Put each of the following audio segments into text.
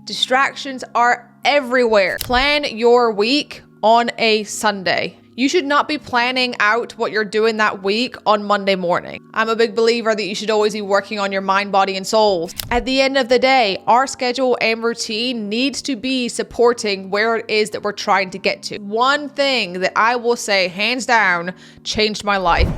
Distractions are everywhere. Plan your week on a Sunday. You should not be planning out what you're doing that week on Monday morning. I'm a big believer that you should always be working on your mind, body, and soul. At the end of the day, our schedule and routine needs to be supporting where it is that we're trying to get to. One thing that I will say, hands down, changed my life.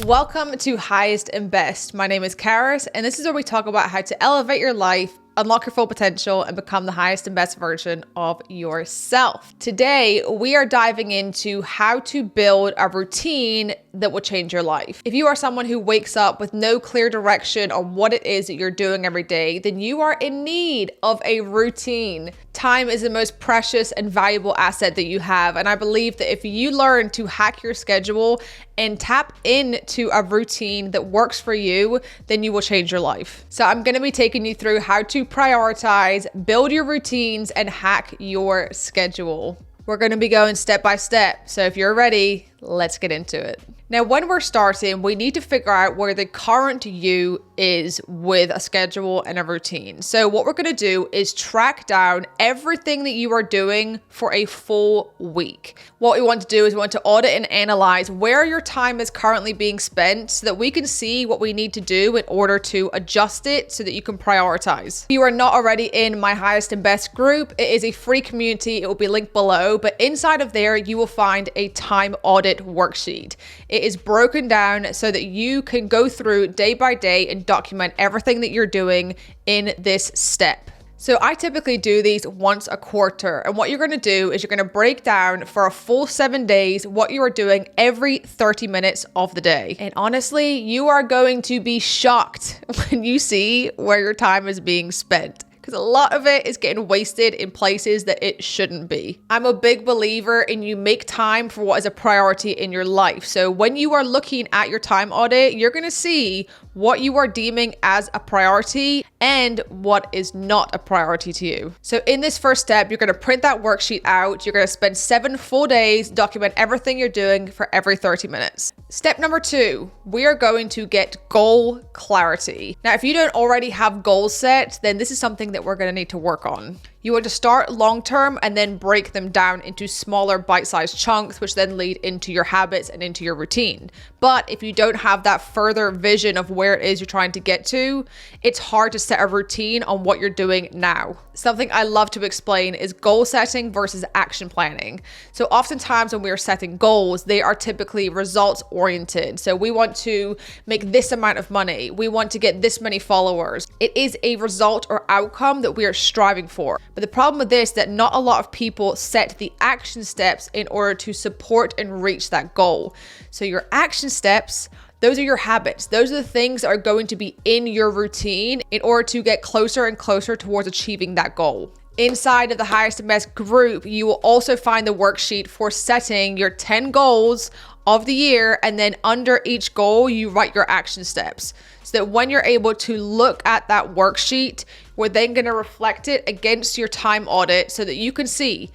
Welcome to Highest and Best. My name is Karis, and this is where we talk about how to elevate your life, unlock your full potential, and become the highest and best version of yourself. Today, we are diving into how to build a routine that will change your life. If you are someone who wakes up with no clear direction on what it is that you're doing every day, then you are in need of a routine. Time is the most precious and valuable asset that you have. And I believe that if you learn to hack your schedule and tap into a routine that works for you, then you will change your life. So I'm going to be taking you through how to prioritize, build your routines, and hack your schedule. We're going to be going step by step. So if you're ready, let's get into it. Now, when we're starting, we need to figure out where the current you is with a schedule and a routine. So what we're going to do is track down everything that you are doing for a full week. What we want to do is we want to audit and analyze where your time is currently being spent so that we can see what we need to do in order to adjust it so that you can prioritize. If you are not already in my Highest and Best group, it is a free community. It will be linked below, but inside of there, you will find a time audit worksheet. It is broken down so that you can go through day by day and document everything that you're doing in this step. So I typically do these once a quarter. And what you're going to do is you're going to break down for a full 7 days what you are doing every 30 minutes of the day. And honestly, you are going to be shocked when you see where your time is being spent, because a lot of it is getting wasted in places that it shouldn't be. I'm a big believer in you make time for what is a priority in your life. So when you are looking at your time audit, you're going to see what you are deeming as a priority and what is not a priority to you. So in this first step, you're going to print that worksheet out. You're going to spend 7 full days, document everything you're doing for every 30 minutes. Step number 2, we are going to get goal clarity. Now, if you don't already have goals set, then this is something that we're going to need to work on. You want to start long-term and then break them down into smaller bite-sized chunks, which then lead into your habits and into your routine. But if you don't have that further vision of where it is you're trying to get to, it's hard to set a routine on what you're doing now. Something I love to explain is goal setting versus action planning. So oftentimes when we are setting goals, they are typically results oriented. So we want to make this amount of money. We want to get this many followers. It is a result or outcome that we are striving for. But the problem with this is that not a lot of people set the action steps in order to support and reach that goal. So your action steps, those are your habits. Those are the things that are going to be in your routine in order to get closer and closer towards achieving that goal. Inside of the Highest and Best group, you will also find the worksheet for setting your 10 goals of the year, and then under each goal, you write your action steps so that when you're able to look at that worksheet, we're then going to reflect it against your time audit so that you can see,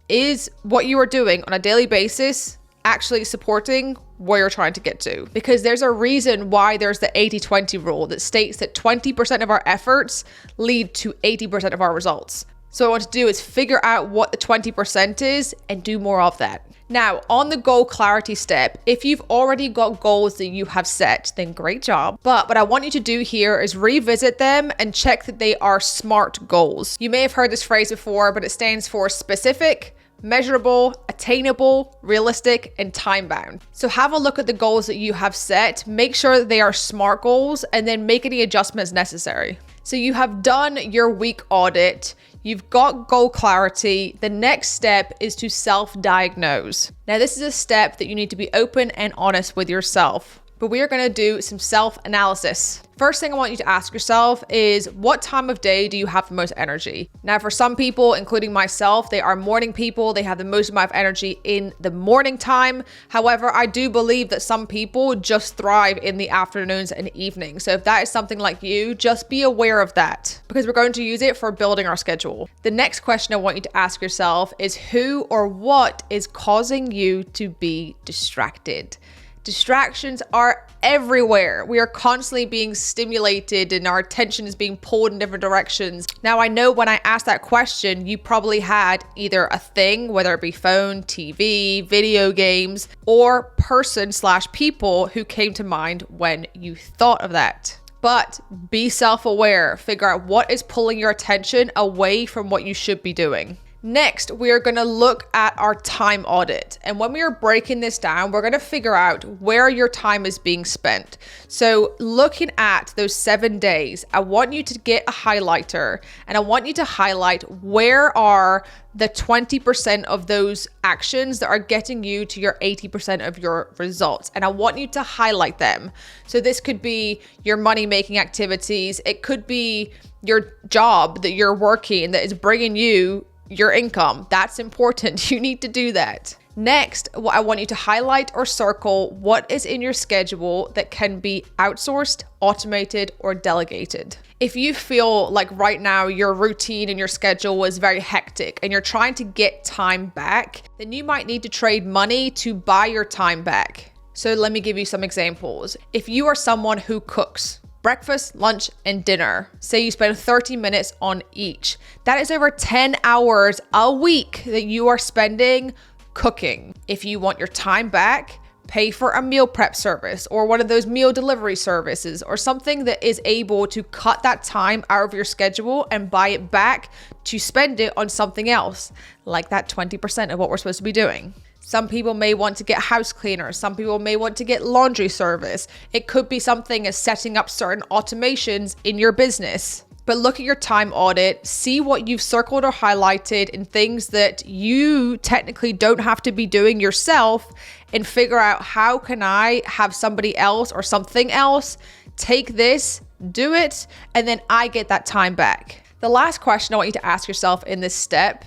is what you are doing on a daily basis actually supporting where you're trying to get to? Because there's a reason why there's the 80-20 rule that states that 20% of our efforts lead to 80% of our results. So what I want to do is figure out what the 20% is and do more of that. Now, on the goal clarity step, if you've already got goals that you have set, then great job. But what I want you to do here is revisit them and check that they are SMART goals. You may have heard this phrase before, but it stands for specific, measurable, attainable, realistic, and time-bound. So have a look at the goals that you have set, make sure that they are SMART goals, and then make any adjustments necessary. So you have done your week audit, you've got goal clarity. The next step is to self-diagnose. Now, this is a step that you need to be open and honest with yourself, but we are going to do some self-analysis. First thing I want you to ask yourself is, what time of day do you have the most energy? Now, for some people, including myself, they are morning people. They have the most amount of energy in the morning time. However, I do believe that some people just thrive in the afternoons and evenings. So if that is something like you, just be aware of that, because we're going to use it for building our schedule. The next question I want you to ask yourself is, who or what is causing you to be distracted? Distractions are everywhere. We are constantly being stimulated and our attention is being pulled in different directions. Now, I know when I asked that question, you probably had either a thing, whether it be phone, TV, video games, or person/people who came to mind when you thought of that. But be self-aware, figure out what is pulling your attention away from what you should be doing. Next, we are going to look at our time audit. And when we are breaking this down, we're going to figure out where your time is being spent. So looking at those 7 days, I want you to get a highlighter and I want you to highlight where are the 20% of those actions that are getting you to your 80% of your results. And I want you to highlight them. So this could be your money-making activities. It could be your job that you're working that is bringing you your income. That's important. You need to do that. Next, I want you to highlight or circle what is in your schedule that can be outsourced, automated, or delegated. If you feel like right now your routine and your schedule is very hectic and you're trying to get time back, then you might need to trade money to buy your time back. So let me give you some examples. If you are someone who cooks, breakfast, lunch, and dinner. Say you spend 30 minutes on each. That is over 10 hours a week that you are spending cooking. If you want your time back, pay for a meal prep service or one of those meal delivery services or something that is able to cut that time out of your schedule and buy it back to spend it on something else, like that 20% of what we're supposed to be doing. Some people may want to get house cleaners. Some people may want to get laundry service. It could be something as setting up certain automations in your business. But look at your time audit, see what you've circled or highlighted in things that you technically don't have to be doing yourself, and figure out how can I have somebody else or something else take this, do it, and then I get that time back. The last question I want you to ask yourself in this step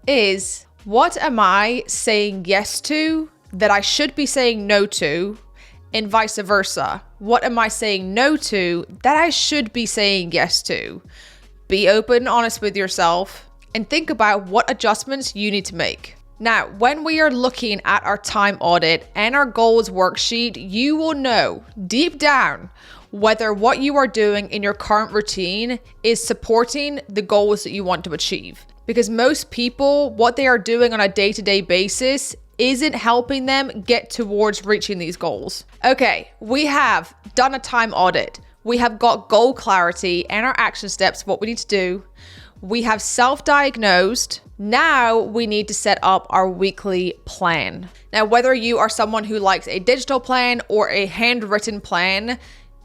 is, what am I saying yes to that I should be saying no to, and vice versa? What am I saying no to that I should be saying yes to? Be open and honest with yourself and think about what adjustments you need to make. Now, when we are looking at our time audit and our goals worksheet, you will know deep down whether what you are doing in your current routine is supporting the goals that you want to achieve. Because most people, what they are doing on a day-to-day basis isn't helping them get towards reaching these goals. Okay, we have done a time audit. We have got goal clarity and our action steps, what we need to do. We have self-diagnosed. Now we need to set up our weekly plan. Now, whether you are someone who likes a digital plan or a handwritten plan,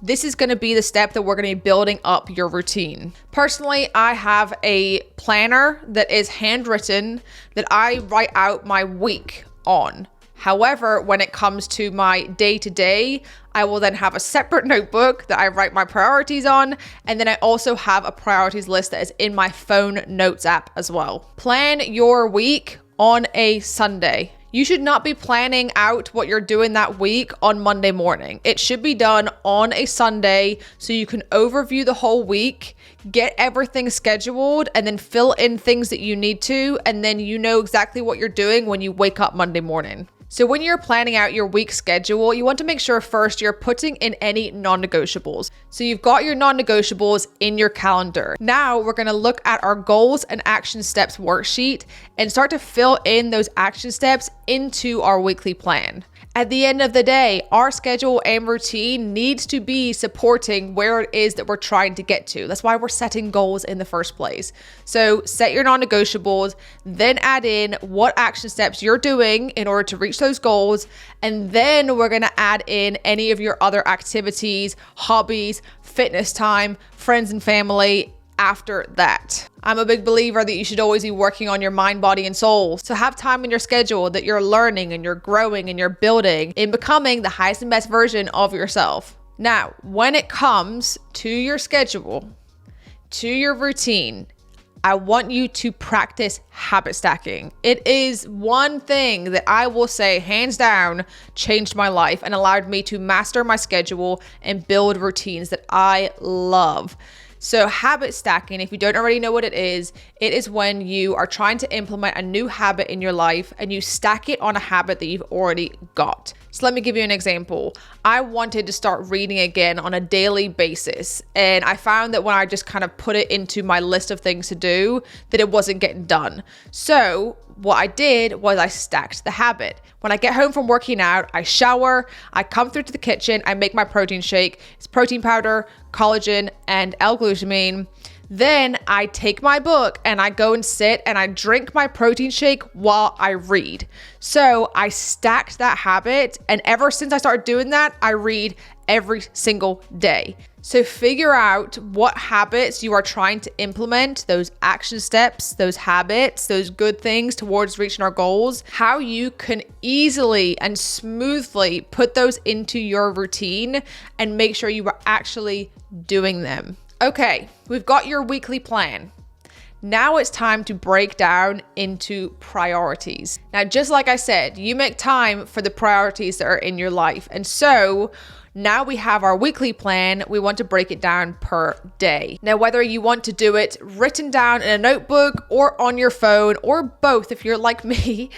this is going to be the step that we're going to be building up your routine. Personally, I have a planner that is handwritten that I write out my week on. However, when it comes to my day-to-day, I will then have a separate notebook that I write my priorities on. And then I also have a priorities list that is in my phone notes app as well. Plan your week on a Sunday. You should not be planning out what you're doing that week on Monday morning. It should be done on a Sunday so you can overview the whole week, get everything scheduled, and then fill in things that you need to, and then you know exactly what you're doing when you wake up Monday morning. So when you're planning out your week schedule, you want to make sure first you're putting in any non-negotiables. So you've got your non-negotiables in your calendar. Now we're going to look at our goals and action steps worksheet and start to fill in those action steps into our weekly plan. At the end of the day, our schedule and routine needs to be supporting where it is that we're trying to get to. That's why we're setting goals in the first place. So set your non-negotiables, then add in what action steps you're doing in order to reach those goals. And then we're going to add in any of your other activities, hobbies, fitness time, friends and family after that. I'm a big believer that you should always be working on your mind, body, and soul. So have time in your schedule that you're learning and you're growing and you're building in becoming the highest and best version of yourself. Now, when it comes to your schedule, to your routine, I want you to practice habit stacking. It is one thing that I will say, hands down, changed my life and allowed me to master my schedule and build routines that I love. So habit stacking, if you don't already know what it is when you are trying to implement a new habit in your life and you stack it on a habit that you've already got. So let me give you an example. I wanted to start reading again on a daily basis. And I found that when I just kind of put it into my list of things to do, that it wasn't getting done. So what I did was I stacked the habit. When I get home from working out, I shower, I come through to the kitchen, I make my protein shake. It's protein powder, collagen, and L-glutamine. Then I take my book and I go and sit and I drink my protein shake while I read. So I stacked that habit, and ever since I started doing that, I read every single day. So figure out what habits you are trying to implement, those action steps, those habits, those good things towards reaching our goals, how you can easily and smoothly put those into your routine and make sure you are actually doing them. Okay, we've got your weekly plan. Now it's time to break down into priorities. Now, just like I said, you make time for the priorities that are in your life. And so now we have our weekly plan. We want to break it down per day. Now, whether you want to do it written down in a notebook or on your phone or both, if you're like me,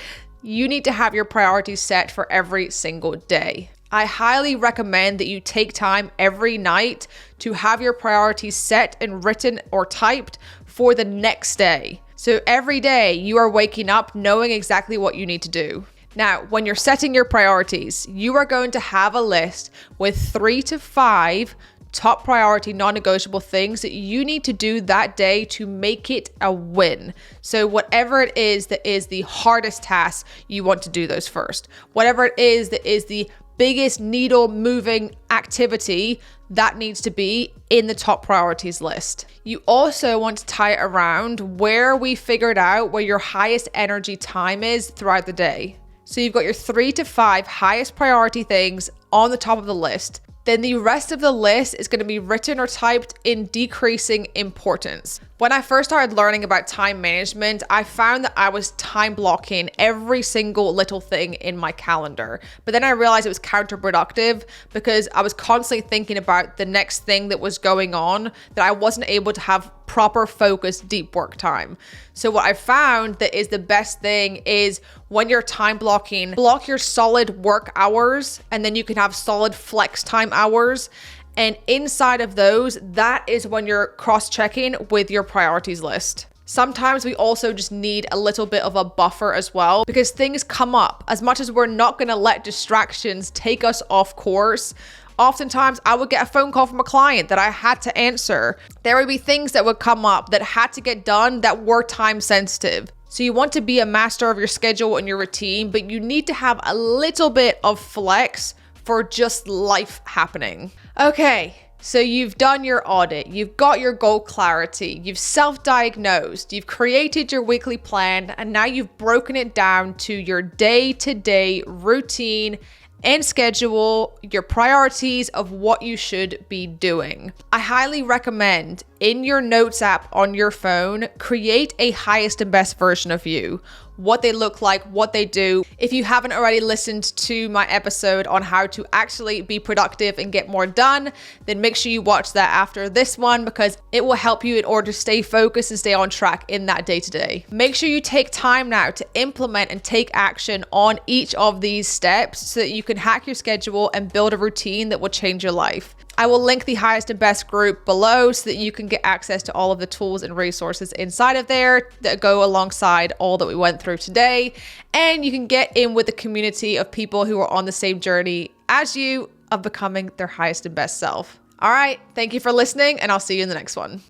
you need to have your priorities set for every single day. I highly recommend that you take time every night to have your priorities set and written or typed for the next day. So every day you are waking up knowing exactly what you need to do. Now, when you're setting your priorities, you are going to have a list with 3 to 5 top priority non-negotiable things that you need to do that day to make it a win. So whatever it is that is the hardest task, you want to do those first. Whatever it is that is the biggest needle moving activity, that needs to be in the top priorities list. You also want to tie it around where we figured out where your highest energy time is throughout the day. So you've got your 3 to 5 highest priority things on the top of the list. Then the rest of the list is going to be written or typed in decreasing importance. When I first started learning about time management, I found that I was time blocking every single little thing in my calendar. But then I realized it was counterproductive because I was constantly thinking about the next thing that was going on, that I wasn't able to have proper focused deep work time. So what I found that is the best thing is when you're time blocking, block your solid work hours, and then you can have solid flex time hours. And inside of those, that is when you're cross-checking with your priorities list. Sometimes we also just need a little bit of a buffer as well, because things come up. As much as we're not going to let distractions take us off course, oftentimes I would get a phone call from a client that I had to answer. There would be things that would come up that had to get done that were time sensitive. So you want to be a master of your schedule and your routine, but you need to have a little bit of flex for just life happening. Okay, so you've done your audit, you've got your goal clarity, you've self-diagnosed, you've created your weekly plan, and now you've broken it down to your day-to-day routine and schedule, your priorities of what you should be doing. I highly recommend in your notes app on your phone, create a highest and best version of you. What they look like, what they do. If you haven't already listened to my episode on how to actually be productive and get more done, then make sure you watch that after this one, because it will help you in order to stay focused and stay on track in that day-to-day. Make sure you take time now to implement and take action on each of these steps so that you can hack your schedule and build a routine that will change your life. I will link the highest and best group below so that you can get access to all of the tools and resources inside of there that go alongside all that we went through today. And you can get in with the community of people who are on the same journey as you of becoming their highest and best self. All right. Thank you for listening, and I'll see you in the next one.